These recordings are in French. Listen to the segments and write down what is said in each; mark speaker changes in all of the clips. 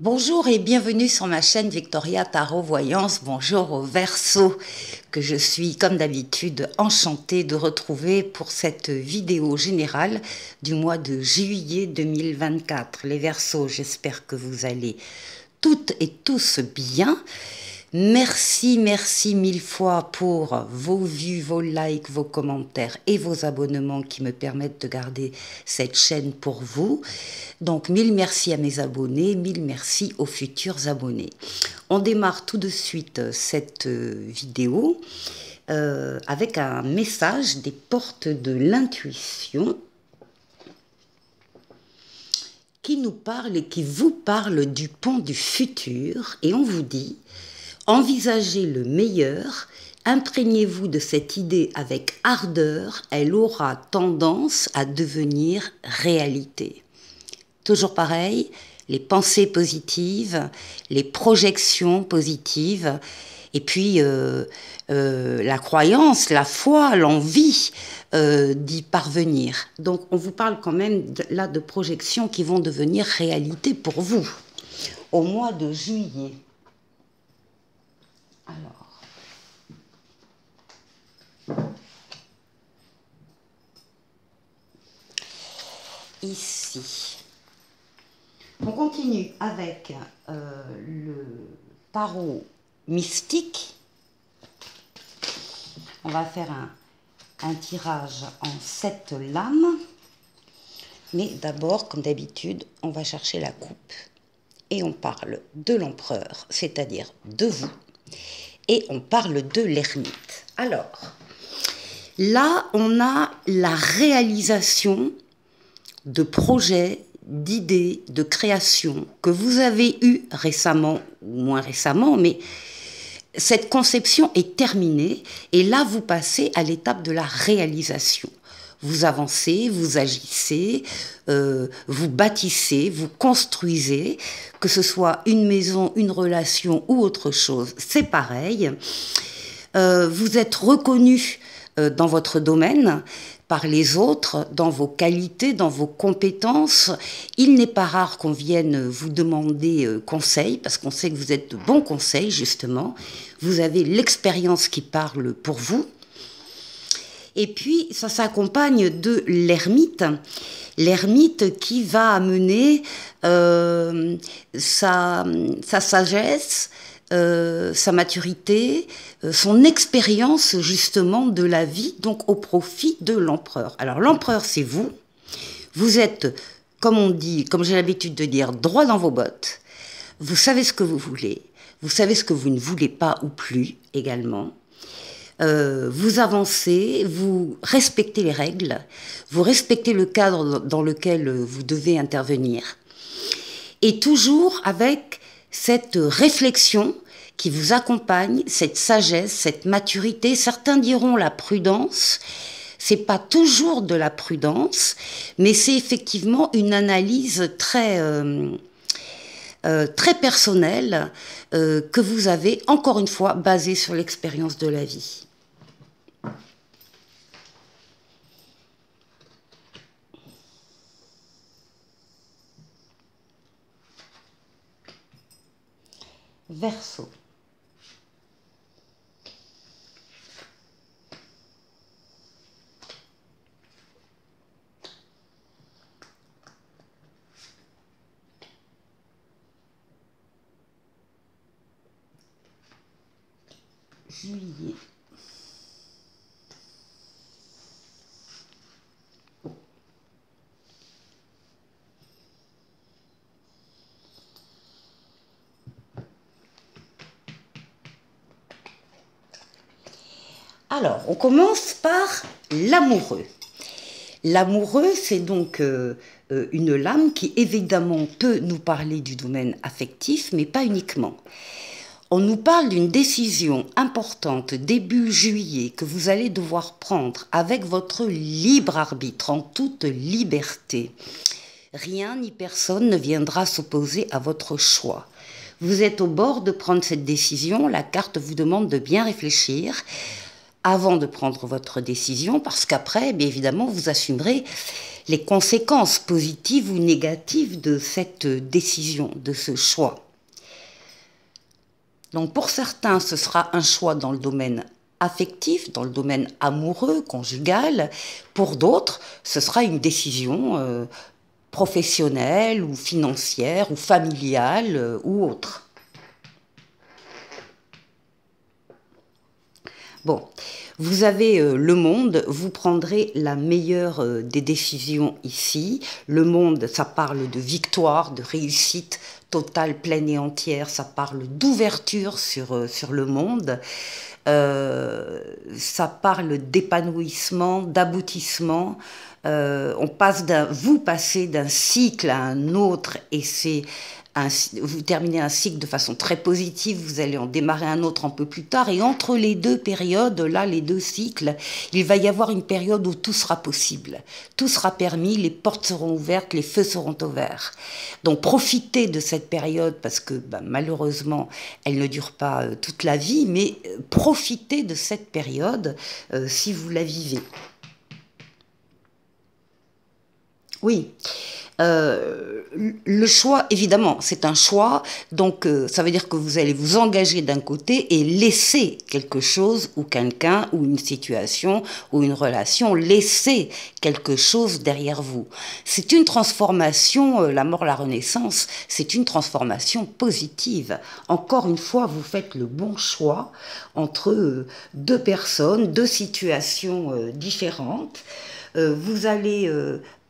Speaker 1: Bonjour et bienvenue sur ma chaîne Victoria Tarot Voyance. Bonjour au Verseau que je suis comme d'habitude enchantée de retrouver pour cette vidéo générale du mois de juillet 2024. Les Verseaux, j'espère que vous allez toutes et tous bien. Merci mille fois pour vos vues, vos likes, vos commentaires et vos abonnements qui me permettent de garder cette chaîne pour vous. Donc, mille merci à mes abonnés, mille merci aux futurs abonnés. On démarre tout de suite cette vidéo avec un message des portes de l'intuition qui nous parle et qui vous parle du pont du futur. Et on vous dit: envisagez le meilleur, imprégnez-vous de cette idée avec ardeur, elle aura tendance à devenir réalité. Toujours pareil, les pensées positives, les projections positives, et puis la croyance, la foi, l'envie d'y parvenir. Donc on vous parle quand même là de projections qui vont devenir réalité pour vous au mois de juillet. Alors, ici, on continue avec le tarot mystique. On va faire un tirage en 7 lames. Mais d'abord, comme d'habitude, on va chercher la coupe. Et on parle de l'empereur, c'est-à-dire de vous. Et on parle de l'ermite. Alors, là, on a la réalisation de projets, d'idées, de créations que vous avez eues récemment ou moins récemment, mais cette conception est terminée et là, vous passez à l'étape de la réalisation. Vous avancez, vous agissez, vous bâtissez, vous construisez, que ce soit une maison, une relation ou autre chose, c'est pareil. Vous êtes reconnu dans votre domaine par les autres, dans vos qualités, dans vos compétences. Il n'est pas rare qu'on vienne vous demander conseil, parce qu'on sait que vous êtes de bons conseils, justement. Vous avez l'expérience qui parle pour vous. Et puis, ça s'accompagne de l'ermite. L'ermite qui va amener sa sagesse, sa maturité, son expérience justement de la vie, donc au profit de l'empereur. Alors l'empereur, c'est vous. Vous êtes, comme on dit, comme j'ai l'habitude de dire, droit dans vos bottes. Vous savez ce que vous voulez. Vous savez ce que vous ne voulez pas ou plus également. Vous avancez, vous respectez les règles, vous respectez le cadre dans lequel vous devez intervenir, et toujours avec cette réflexion qui vous accompagne, cette sagesse, cette maturité. Certains diront la prudence. C'est pas toujours de la prudence, mais c'est effectivement une analyse très personnelle que vous avez, encore une fois, basée sur l'expérience de la vie. Verseau. Juillet. Alors, on commence par l'amoureux. L'amoureux, c'est donc une lame qui évidemment peut nous parler du domaine affectif, mais pas uniquement. On nous parle d'une décision importante début juillet que vous allez devoir prendre avec votre libre arbitre, en toute liberté. Rien ni personne ne viendra s'opposer à votre choix. Vous êtes au bord de prendre cette décision, la carte vous demande de bien réfléchir avant de prendre votre décision, parce qu'après, bien évidemment, vous assumerez les conséquences positives ou négatives de cette décision, de ce choix. Donc pour certains, ce sera un choix dans le domaine affectif, dans le domaine amoureux, conjugal. Pour d'autres, ce sera une décision professionnelle ou financière ou familiale ou autre. Bon, vous avez le monde, vous prendrez la meilleure des décisions ici. Le monde, ça parle de victoire, de réussite totale, pleine et entière, ça parle d'ouverture sur le monde. Ça parle d'épanouissement, d'aboutissement. Vous passez d'un cycle à un autre et vous terminez un cycle de façon très positive, vous allez en démarrer un autre un peu plus tard, et entre les deux périodes, là, les deux cycles, il va y avoir une période où tout sera possible, tout sera permis, les portes seront ouvertes, les feux seront ouverts. Donc profitez de cette période, parce que malheureusement, elle ne dure pas toute la vie, mais profitez de cette période si vous la vivez. Oui. Le choix, évidemment, c'est un choix, donc ça veut dire que vous allez vous engager d'un côté et laisser quelque chose ou quelqu'un ou une situation ou une relation, laisser quelque chose derrière vous. C'est une transformation, la mort, la renaissance, c'est une transformation positive. Encore une fois, vous faites le bon choix entre deux personnes, deux situations différentes. Vous allez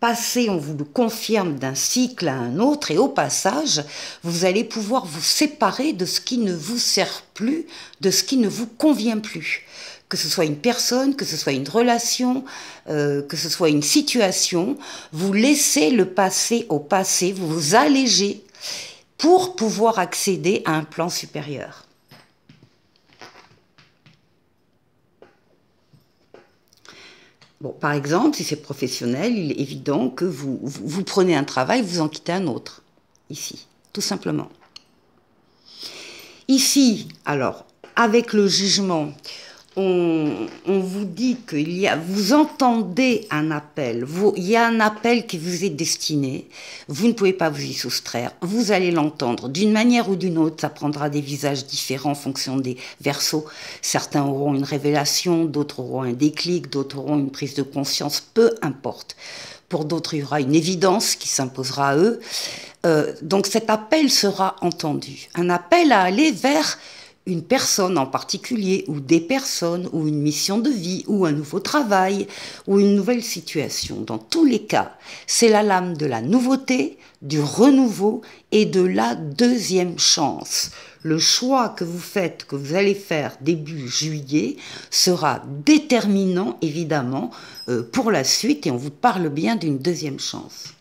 Speaker 1: passer, on vous le confirme, d'un cycle à un autre, et au passage, vous allez pouvoir vous séparer de ce qui ne vous sert plus, de ce qui ne vous convient plus. Que ce soit une personne, que ce soit une relation, que ce soit une situation, vous laissez le passé au passé, vous vous allégez pour pouvoir accéder à un plan supérieur. Bon, par exemple, si c'est professionnel, il est évident que vous prenez un travail, vous en quittez un autre, ici, tout simplement. Ici, alors, avec le jugement, on vous dit vous entendez un appel, il y a un appel qui vous est destiné, vous ne pouvez pas vous y soustraire, vous allez l'entendre d'une manière ou d'une autre, ça prendra des visages différents en fonction des Verseaux. Certains auront une révélation, d'autres auront un déclic, d'autres auront une prise de conscience, peu importe. Pour d'autres, il y aura une évidence qui s'imposera à eux. Donc cet appel sera entendu, un appel à aller vers une personne en particulier, ou des personnes, ou une mission de vie, ou un nouveau travail, ou une nouvelle situation. Dans tous les cas, c'est la lame de la nouveauté, du renouveau et de la deuxième chance. Le choix que vous faites, que vous allez faire début juillet, sera déterminant, évidemment, pour la suite, et on vous parle bien d'une deuxième chance.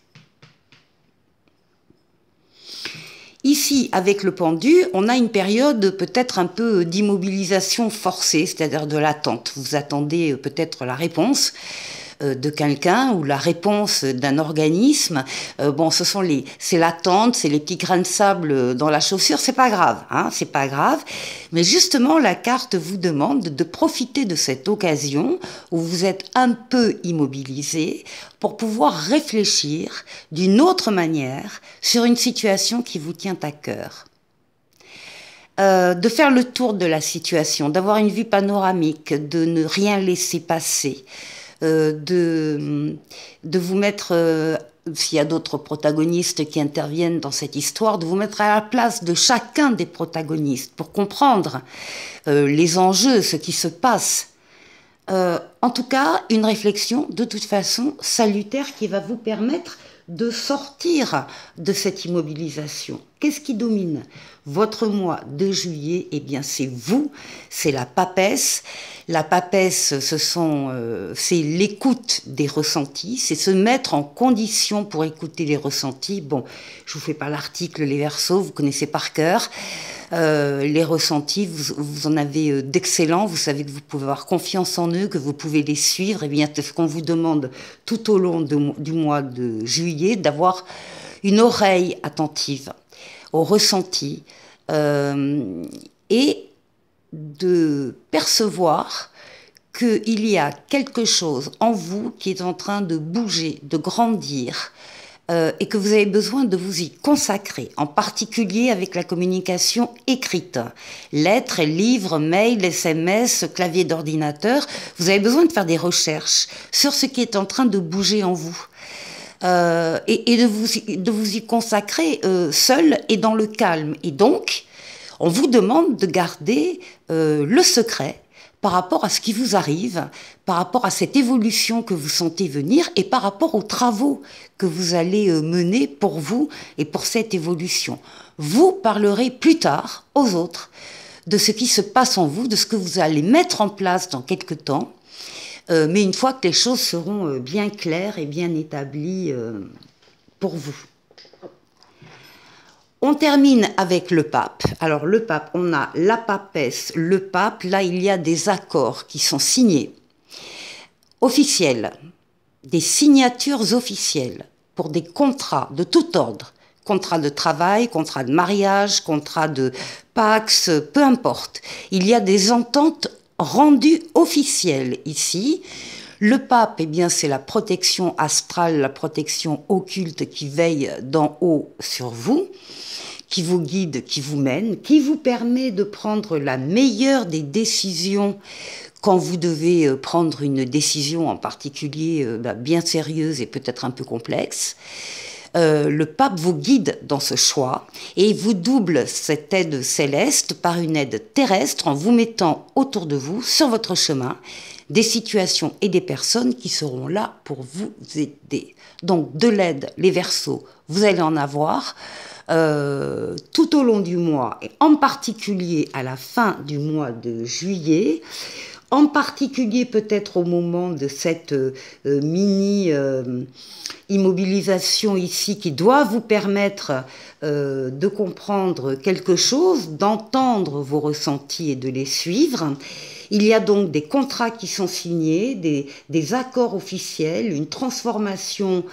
Speaker 1: Ici, avec le pendu, on a une période peut-être un peu d'immobilisation forcée, c'est-à-dire de l'attente. Vous attendez peut-être la réponse de quelqu'un ou la réponse d'un organisme. Bon, c'est l'attente, c'est les petits grains de sable dans la chaussure, c'est pas grave, hein, c'est pas grave. Mais justement, la carte vous demande de profiter de cette occasion où vous êtes un peu immobilisé pour pouvoir réfléchir d'une autre manière sur une situation qui vous tient à cœur. De faire le tour de la situation, d'avoir une vue panoramique, de ne rien laisser passer, de vous mettre, s'il y a d'autres protagonistes qui interviennent dans cette histoire, de vous mettre à la place de chacun des protagonistes pour comprendre les enjeux, ce qui se passe. En tout cas, une réflexion de toute façon salutaire qui va vous permettre de sortir de cette immobilisation. Qu'est-ce qui domine votre mois de juillet? Eh bien, c'est vous, c'est la papesse. La papesse, c'est l'écoute des ressentis, c'est se mettre en condition pour écouter les ressentis. Bon, je vous fais pas l'article, les Verseaux, vous connaissez par cœur. Les ressentis, vous en avez d'excellents, vous savez que vous pouvez avoir confiance en eux, que vous pouvez les suivre. Et bien, c'est ce qu'on vous demande tout au long du mois de juillet, d'avoir une oreille attentive aux ressentis et de percevoir qu'il y a quelque chose en vous qui est en train de bouger, de grandir, et que vous avez besoin de vous y consacrer, en particulier avec la communication écrite. Lettres, livres, mails, SMS, clavier d'ordinateur. Vous avez besoin de faire des recherches sur ce qui est en train de bouger en vous. Et de vous y consacrer seul et dans le calme. Et donc, on vous demande de garder le secret par rapport à ce qui vous arrive, par rapport à cette évolution que vous sentez venir et par rapport aux travaux que vous allez mener pour vous et pour cette évolution. Vous parlerez plus tard aux autres de ce qui se passe en vous, de ce que vous allez mettre en place dans quelque temps, mais une fois que les choses seront bien claires et bien établies pour vous. On termine avec le pape. Alors le pape, on a la papesse, le pape. Là, il y a des accords qui sont signés, officiels, des signatures officielles pour des contrats de tout ordre. Contrat de travail, contrat de mariage, contrat de pax, peu importe. Il y a des ententes rendues officielles ici. Le pape, eh bien, c'est la protection astrale, la protection occulte qui veille d'en haut sur vous, qui vous guide, qui vous mène, qui vous permet de prendre la meilleure des décisions quand vous devez prendre une décision en particulier bien sérieuse et peut-être un peu complexe. Le pape vous guide dans ce choix et il vous double cette aide céleste par une aide terrestre en vous mettant autour de vous, sur votre chemin, des situations et des personnes qui seront là pour vous aider. Donc de l'aide, les Verseaux, vous allez en avoir tout au long du mois et en particulier à la fin du mois de juillet. En particulier peut-être au moment de cette mini immobilisation ici qui doit vous permettre de comprendre quelque chose, d'entendre vos ressentis et de les suivre. Il y a donc des contrats qui sont signés, des accords officiels, une transformation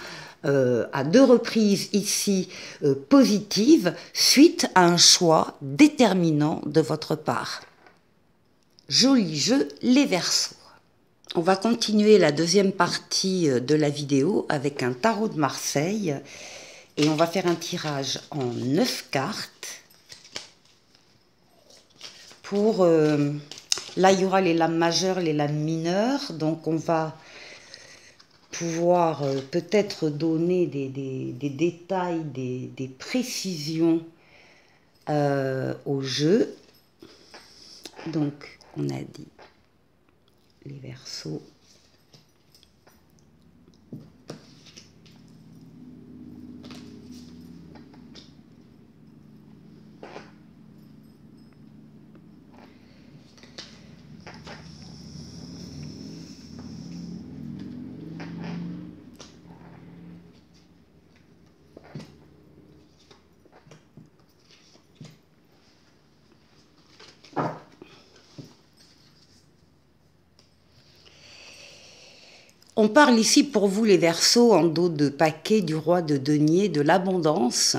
Speaker 1: à 2 reprises ici positive suite à un choix déterminant de votre part. Joli jeu, les Verseaux. On va continuer la deuxième partie de la vidéo avec un tarot de Marseille et on va faire un tirage en 9 cartes pour... là, il y aura les lames majeures, les lames mineures, donc on va pouvoir peut-être donner des détails, des précisions au jeu. Donc, on a dit les Verseaux. On parle ici pour vous les Verseaux en dos de paquet du roi de denier de l'abondance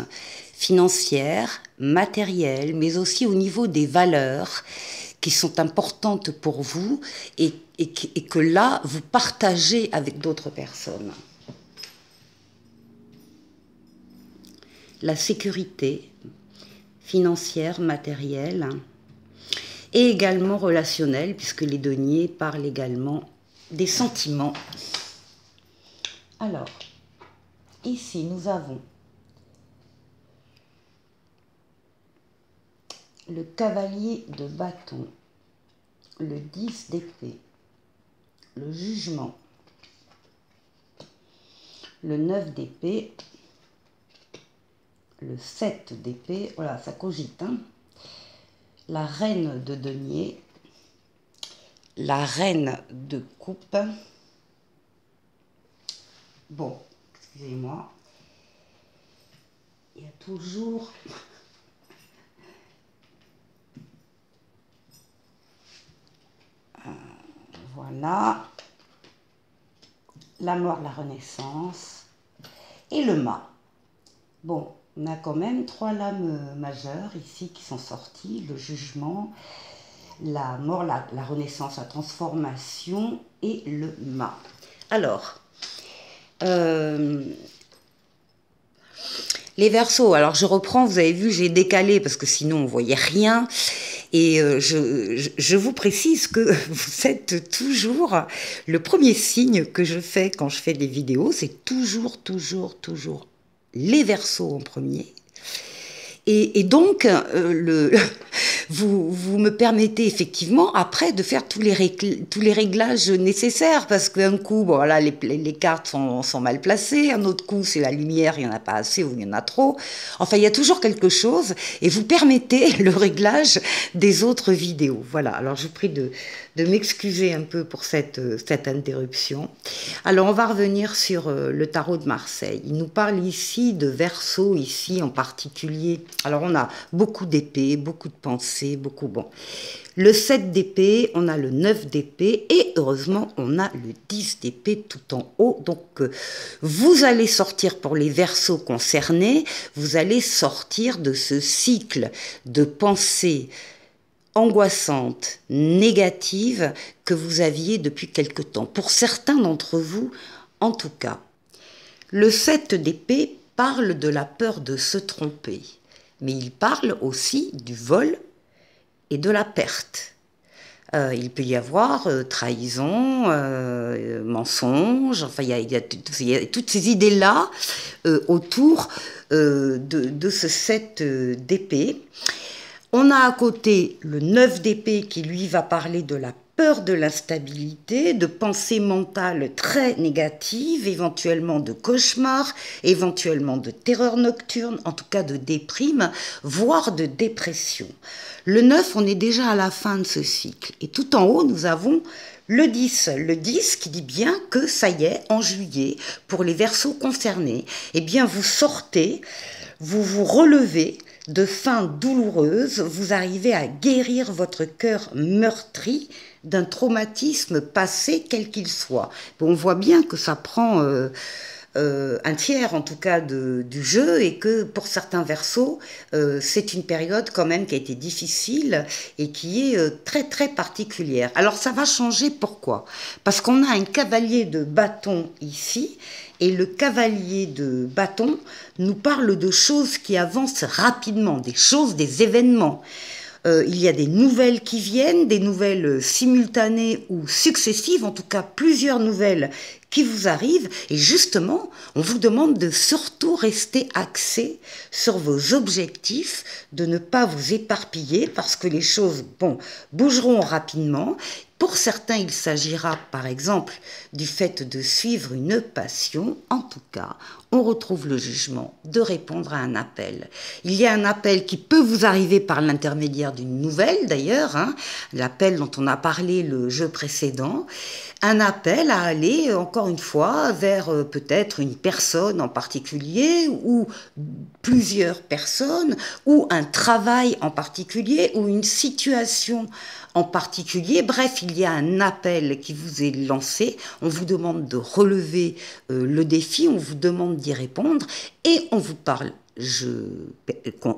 Speaker 1: financière, matérielle, mais aussi au niveau des valeurs qui sont importantes pour vous et que là, vous partagez avec d'autres personnes. La sécurité financière, matérielle et également relationnelle, puisque les deniers parlent également des sentiments. Alors, ici, nous avons le cavalier de bâton, le 10 d'épée, le jugement, le 9 d'épée, le 7 d'épée, voilà, ça cogite, hein, la reine de denier, la reine de coupe. Bon, excusez-moi, il y a toujours voilà la mort, la renaissance et le mât. Bon, on a quand même 3 lames majeures ici qui sont sorties, le jugement, la mort, la renaissance, la transformation et le mât. Alors, les Verseaux, alors je reprends, vous avez vu, j'ai décalé parce que sinon on voyait rien. Et je vous précise que vous êtes toujours, le premier signe que je fais quand je fais des vidéos, c'est toujours les Verseaux en premier. Et donc, vous me permettez effectivement après de faire tous les réglages nécessaires, parce qu'un coup, bon, voilà, les cartes sont mal placées, un autre coup, c'est la lumière, il n'y en a pas assez ou il y en a trop. Enfin, il y a toujours quelque chose, et vous permettez le réglage des autres vidéos. Voilà, alors je vous prie de m'excuser un peu pour cette interruption. Alors, on va revenir sur le tarot de Marseille. Il nous parle ici de Verseau, ici en particulier. Alors, on a beaucoup d'épées, beaucoup de pensées, beaucoup... Bon, le 7 d'épée, on a le 9 d'épée et heureusement, on a le 10 d'épée tout en haut. Donc, vous allez sortir pour les Verseaux concernés, vous allez sortir de ce cycle de pensées angoissantes, négatives que vous aviez depuis quelque temps. Pour certains d'entre vous, en tout cas. Le 7 d'épée parle de la peur de se tromper, mais il parle aussi du vol et de la perte. Il peut y avoir trahison, mensonge, enfin il y a toutes ces idées-là autour de ce 7 d'épée. On a à côté le 9 d'épée qui lui va parler de la peur de l'instabilité, de pensées mentales très négatives, éventuellement de cauchemars, éventuellement de terreur nocturne, en tout cas de déprime, voire de dépression. Le 9, on est déjà à la fin de ce cycle. Et tout en haut, nous avons le 10. Le 10 qui dit bien que ça y est, en juillet, pour les Verseaux concernés, eh bien vous sortez, vous vous relevez de fins douloureuses, vous arrivez à guérir votre cœur meurtri d'un traumatisme passé quel qu'il soit. On voit bien que ça prend un tiers en tout cas du jeu et que pour certains Verseaux, c'est une période quand même qui a été difficile et qui est très particulière. Alors ça va changer, pourquoi? Parce qu'on a un cavalier de bâton ici. Et le cavalier de bâton nous parle de choses qui avancent rapidement, des choses, des événements. Il y a des nouvelles qui viennent, des nouvelles simultanées ou successives, en tout cas plusieurs nouvelles qui vous arrivent. Et justement, on vous demande de surtout rester axé sur vos objectifs, de ne pas vous éparpiller parce que les choses bougeront rapidement. Pour certains, il s'agira par exemple du fait de suivre une passion. En tout cas, on retrouve le jugement de répondre à un appel. Il y a un appel qui peut vous arriver par l'intermédiaire d'une nouvelle d'ailleurs, l'appel dont on a parlé le jeu précédent, un appel à aller encore une fois vers peut-être une personne en particulier ou plusieurs personnes ou un travail en particulier ou une situation en particulier. Bref, il y a un appel qui vous est lancé, on vous demande de relever le défi, on vous demande d'y répondre et on vous parle,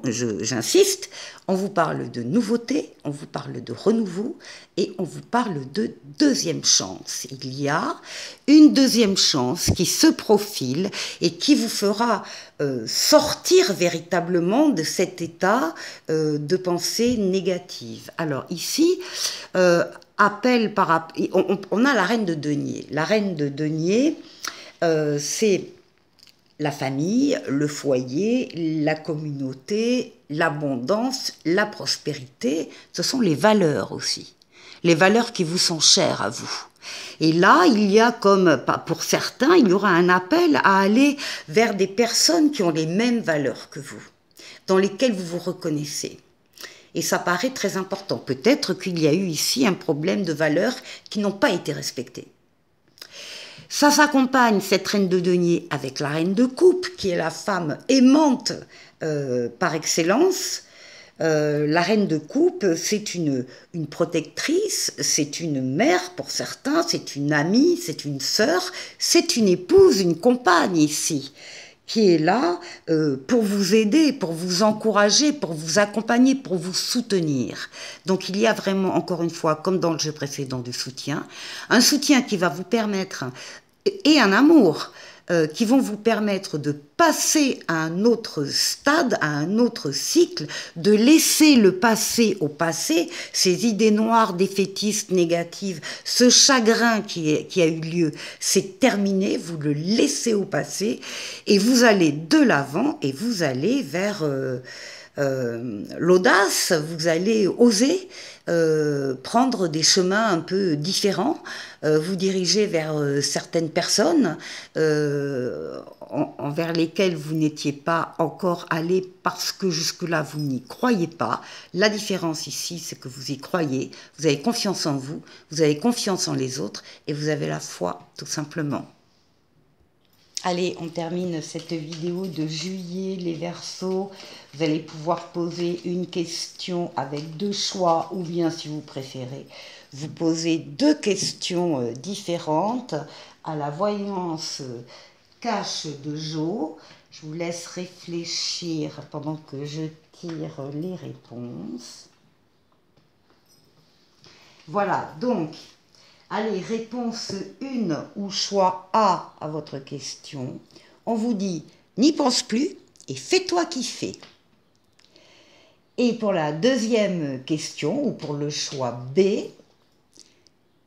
Speaker 1: j'insiste, on vous parle de nouveauté, on vous parle de renouveau et on vous parle de deuxième chance. Il y a une deuxième chance qui se profile et qui vous fera sortir véritablement de cet état de pensée négative. Alors ici, on a la reine de denier. La reine de denier, c'est la famille, le foyer, la communauté, l'abondance, la prospérité, ce sont les valeurs aussi. Les valeurs qui vous sont chères à vous. Et là, il y a comme, pour certains, il y aura un appel à aller vers des personnes qui ont les mêmes valeurs que vous, dans lesquelles vous vous reconnaissez. Et ça paraît très important. Peut-être qu'il y a eu ici un problème de valeurs qui n'ont pas été respectées. Ça s'accompagne, cette reine de denier, avec la reine de coupe, qui est la femme aimante par excellence. La reine de coupe, c'est une protectrice, c'est une mère pour certains, c'est une amie, c'est une sœur, c'est une épouse, une compagne ici, qui est là pour vous aider, pour vous encourager, pour vous accompagner, pour vous soutenir. Donc il y a vraiment, encore une fois, comme dans le jeu précédent, du soutien. Un soutien qui va vous permettre, et un amour, qui vont vous permettre de passer à un autre stade, à un autre cycle, de laisser le passé au passé, ces idées noires, défaitistes, négatives, ce chagrin qui a eu lieu, c'est terminé, vous le laissez au passé et vous allez de l'avant et vous allez vers l'audace, vous allez oser prendre des chemins un peu différents, vous diriger vers certaines personnes envers lesquelles vous n'étiez pas encore allé parce que jusque-là vous n'y croyez pas. La différence ici, c'est que vous y croyez, vous avez confiance en vous, vous avez confiance en les autres et vous avez la foi tout simplement. Allez, on termine cette vidéo de juillet, les Verseaux. Vous allez pouvoir poser une question avec deux choix, ou bien, si vous préférez, vous posez deux questions différentes à la voyance cache de Jo. Je vous laisse réfléchir pendant que je tire les réponses. Voilà, donc... Allez, réponse 1 ou choix A à votre question. On vous dit, n'y pense plus et fais-toi kiffer. Et pour la deuxième question, ou pour le choix B,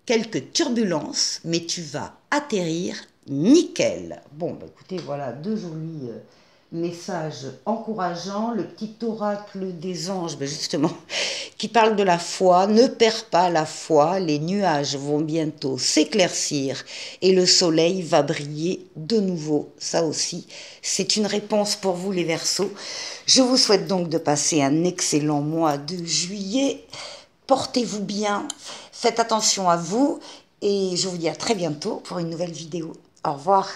Speaker 1: quelques turbulences, mais tu vas atterrir nickel. Bon, bah écoutez, voilà deux jolis messages encourageants. Le petit oracle des anges, bah justement, qui parle de la foi. Ne perds pas la foi, les nuages vont bientôt s'éclaircir et le soleil va briller de nouveau. Ça aussi, c'est une réponse pour vous les Verseaux. Je vous souhaite donc de passer un excellent mois de juillet. Portez-vous bien, faites attention à vous et je vous dis à très bientôt pour une nouvelle vidéo. Au revoir.